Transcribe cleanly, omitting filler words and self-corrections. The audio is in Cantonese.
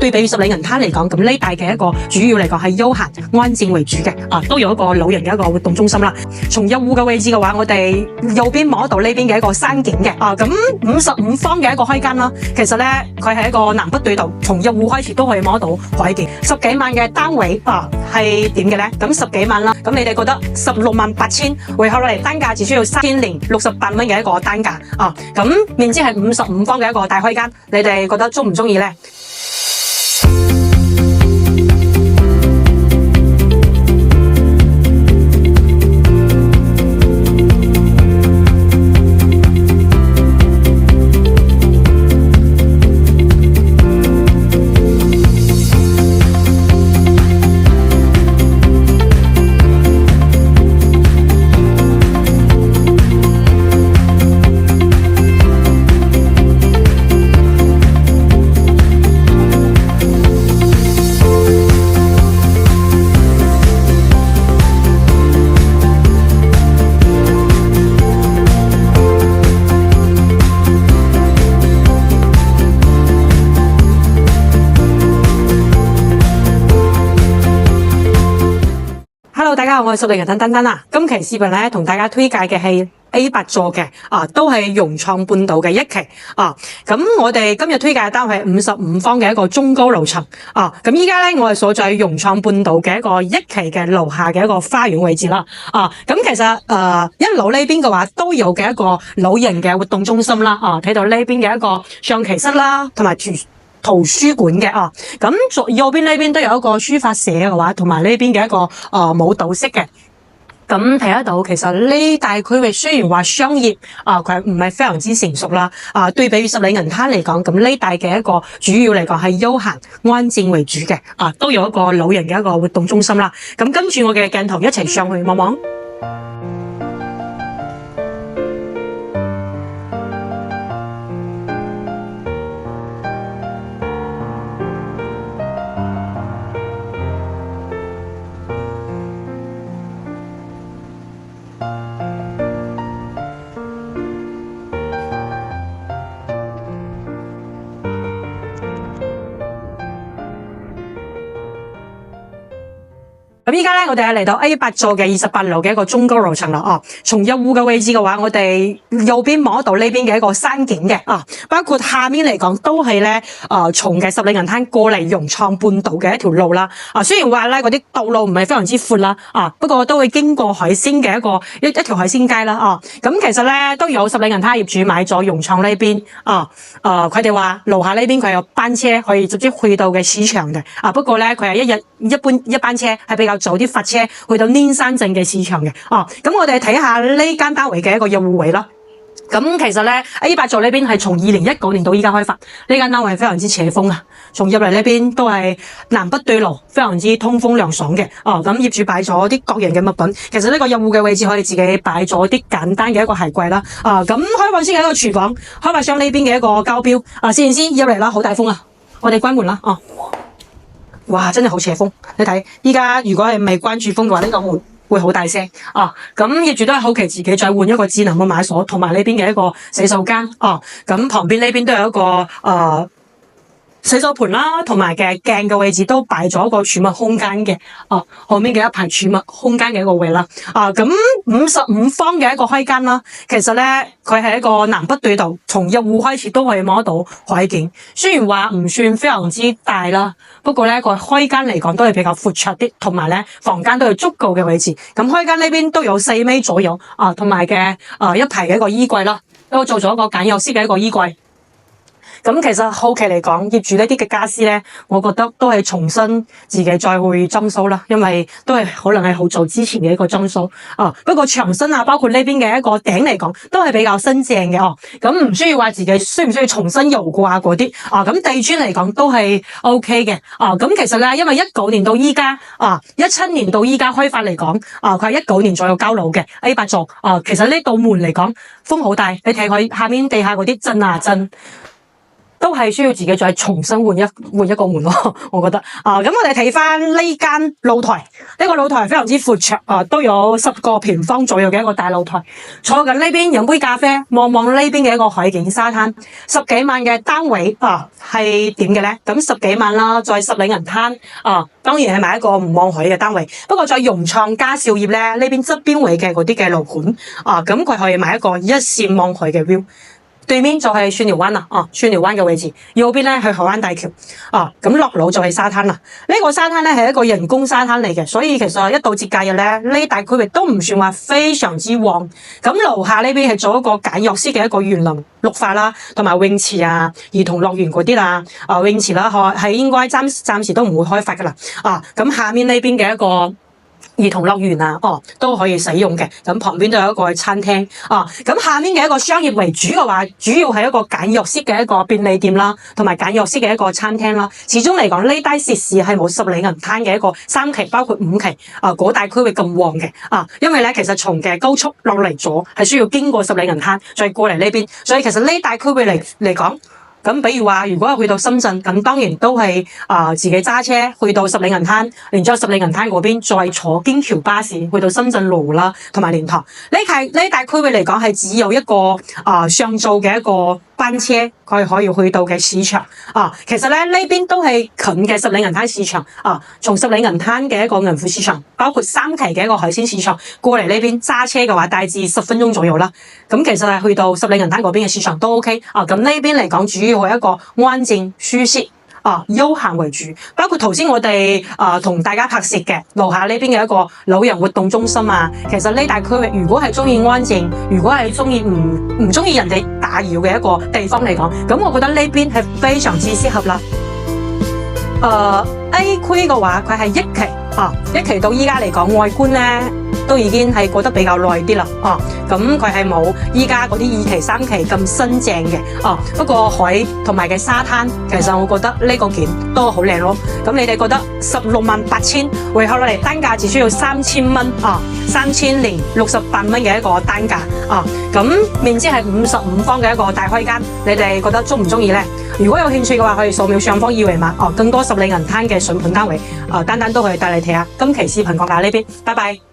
對比十里銀灘嚟講，咁呢帶嘅一個主要嚟講係休閒安靜為主嘅，都有一個老人嘅一個活動中心啦。從入戶嘅位置嘅話，我哋右邊望到呢邊嘅一個山景嘅，咁55方嘅一個開間啦。其實咧，佢係一個南北對道，從入戶開始都可以摸到海景。10幾萬嘅單位係點嘅咧？咁10幾萬啦，咁你哋覺得168000回購落嚟單價只需要3068蚊嘅一個單價咁面積係55方嘅一個大開間，你哋覺得中唔中意咧？Hello， 大家好，我係十里銀灘丹丹啊。今期視頻咧，同大家推介嘅係 A8 座嘅都係融創半島嘅一期咁我哋今日推介嘅單位係55方嘅一個中高樓層咁依家咧，我係所在融創半島嘅一個一期嘅樓下嘅一個花園位置啦咁其實一樓呢邊嘅話都有嘅一個老人嘅活動中心啦睇到呢邊嘅一個象棋室啦，同埋圖書館嘅咁右邊呢邊都有一個書法社嘅話，同埋呢邊嘅一個舞蹈室嘅。咁睇得到，其實呢大區域雖然話商業佢唔係非常之成熟啦對比十里銀灘嚟講，咁呢帶嘅一個主要嚟講係休閒安靜為主嘅都有一個老人嘅一個活動中心啦。咁跟住我嘅鏡頭一齊上去望望。咁依家咧，我哋係嚟到 A8 座嘅28樓嘅一個中高樓層啦從入戶嘅位置嘅話，我哋右邊望到呢邊嘅一個山景嘅包括下面嚟講都係咧從嘅十里銀灘過嚟融創半島嘅一條路啦雖然話咧嗰啲道路唔係非常之闊啦不過都會經過海鮮嘅一條海鮮街啦咁其實咧都有十里銀灘業主買咗融創呢邊佢哋話樓下呢邊佢有班車可以直接去到嘅市場嘅不過咧佢係一班車係比較早啲發車去到黏山鎮嘅市場嘅咁我哋睇下呢間單位嘅一個入戶位啦。咁其實咧 A8 座呢邊係從2019年到依家開發，呢間單位非常之斜風從入嚟呢邊都係南北對路，非常之通風涼爽嘅咁業主擺咗啲各樣嘅物品，其實呢個入戶嘅位置可以自己擺咗啲簡單嘅一個鞋櫃啦咁開放式嘅一個廚房，開發商呢邊嘅一個膠標CNC入嚟啦，好大風我哋關門啦哇，真係好斜風！你睇，依家如果係未關住風嘅話，呢個門會好大聲咁業主都係好奇自己再換一個智能嘅碼鎖，同埋呢邊嘅一個洗手間咁旁邊呢邊都有一個洗手盆啦，同埋嘅鏡嘅位置都擺咗一個儲物空間嘅後面嘅一排儲物空間嘅一個位啦咁55方嘅一個開間啦，其實咧佢係一個南北對道，從入戶開始都可以摸到海景。雖然話唔算非常之大啦，不過咧個開間嚟講都係比較闊綽啲，同埋咧房間都有足夠嘅位置。咁開間呢邊都有4米左右同埋嘅一排嘅一個衣櫃啦，都做咗一個簡約式嘅一個衣櫃。咁其實後期嚟講，業主呢啲嘅家私咧，我覺得都係重新自己再去裝修啦，因為都係可能係好早之前嘅一個裝修不過牆身包括呢邊嘅一個頂嚟講，都係比較新淨嘅咁唔需要話自己需唔需要重新油掛嗰啲咁地磚嚟講都係 OK 嘅咁其實咧，因為19年到依家17年到依家開發嚟講佢係19年左右交樓嘅 A8 座其實呢道門嚟講風好大，你睇佢下面地下嗰啲震震。都係需要自己再重新換一個門咯，我覺得咁我哋睇翻呢間露台，呢個露台非常之闊綽都有10個平方左右嘅一個大露台，坐緊呢邊飲杯咖啡，望望呢邊嘅一個海景沙灘，10幾萬嘅單位係點嘅咧？咁10幾萬啦，再十里銀灘當然係買一個唔望海嘅單位，不過再融創嘉兆業咧，呢邊側邊位嘅嗰啲嘅樓盤咁佢可以買一個一線望海嘅 view。對面就係蒜寮灣啦，蒜寮灣嘅位置，右邊咧係海灣大橋，咁落路就係沙灘啦。呢個沙灘咧係一個人工沙灘嚟嘅，所以其實一到節假日咧，呢大區域都唔算話非常之旺。咁樓下呢邊係做一個簡約式嘅一個園林綠化啦，同埋泳池啊、兒童樂園嗰啲啦，泳池啦係應該暫時都唔會開發噶啦。咁下面呢邊嘅一個兒童樂園都可以使用嘅，咁旁邊都有一個餐廳咁下面嘅一個商業為主嘅話，主要係一個簡約式嘅一個便利店啦，同埋簡約式嘅一個餐廳啦。始終嚟講呢帶涉市係冇十里銀灘嘅一個3期，包括5期嗰大區域咁旺嘅因為咧其實從嘅高速落嚟咗係需要經過十里銀灘再過嚟呢邊，所以其實呢大區域嚟講。咁比如話，如果去到深圳，咁當然都係自己揸車去到十里銀灘，然之後十里銀灘嗰邊再坐京橋巴士去到深圳路啦，同埋蓮塘。呢大區域嚟講係只有一個上造嘅一個班車，佢可以去到嘅市場其實咧呢邊都係近嘅十里銀灘市場從十里銀灘嘅一個銀庫市場，包括3期嘅一個海鮮市場過嚟呢邊揸車嘅話，大致10分鐘左右啦。咁其實係去到十里銀灘嗰邊嘅市場都 OK 咁呢邊嚟講主要係一個安靜舒適休閒為主，包括頭先我哋同大家拍攝嘅樓下呢邊嘅一個老人活動中心其實呢大區域如果係中意安靜，如果係中意唔中意人哋打擾嘅一個地方嚟講，咁我覺得呢邊係非常之適合啦。A 區嘅話，佢係1期1期到依家嚟講，外觀咧都已經係過得比較耐啲啦咁佢係冇依家嗰啲2期3期咁新淨嘅不過海同埋嘅沙灘，其實我覺得呢個件都好靚咯。咁你哋覺得168000回購落嚟單價只需要3000蚊3068蚊嘅一個單價咁面積係55方嘅一個大開間，你哋覺得中唔中意呢？如果有興趣嘅話，可以掃描上方二維碼更多十里銀灘嘅筍盤單位單單都可以帶你睇下。今期視頻講到呢邊，拜拜。